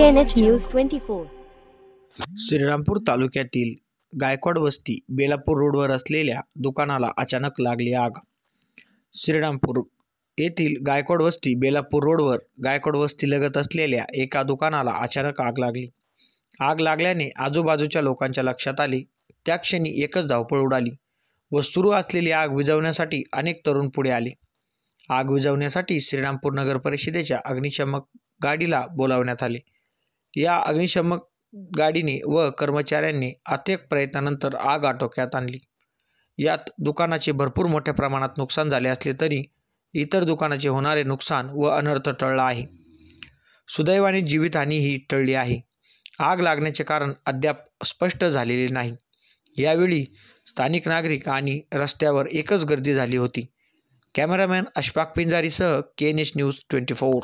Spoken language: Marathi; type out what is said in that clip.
KNH News 24. श्रीरामपूर तालुक्यातील गायकवाड वस्ती बेलापूर रोडवर असलेल्या दुकानाला अचानक लागली आग। श्रीरामपूर येथील गायकवाड वस्ती बेलापूर रोडवर गायकवाड वस्तीलगत असलेल्या एका दुकानाला अचानक आग लागली। आग लागल्याने आजूबाजूच्या लोकांच्या लक्षात आले। त्या क्षणी एकच धावपळ उडाली व सुरू असलेली आग विझवण्यासाठी अनेक तरुण पुढे आले। आग विझवण्यासाठी श्रीरामपूर नगर परिषदेच्या अग्निशमक गाडीला बोलावण्यात आले। या अग्निशमक गाडीने व कर्मचाऱ्यांनी अथक प्रयत्नानंतर आग आटोक्यात आणली। यात दुकानाचे भरपूर मोठ्या प्रमाणात नुकसान झाले असले तरी इतर दुकानाचे होणारे नुकसान व अनर्थ टळला आहे। सुदैवाने जीवितहानी ही टळली आहे। आग लागण्याचे कारण अद्याप स्पष्ट झालेले नाही। यावेळी स्थानिक नागरिक आणि रस्त्यावर एकच गर्दी झाली होती। कॅमेरामॅन अशफाक पिंजारीसह KNH न्यूज 24।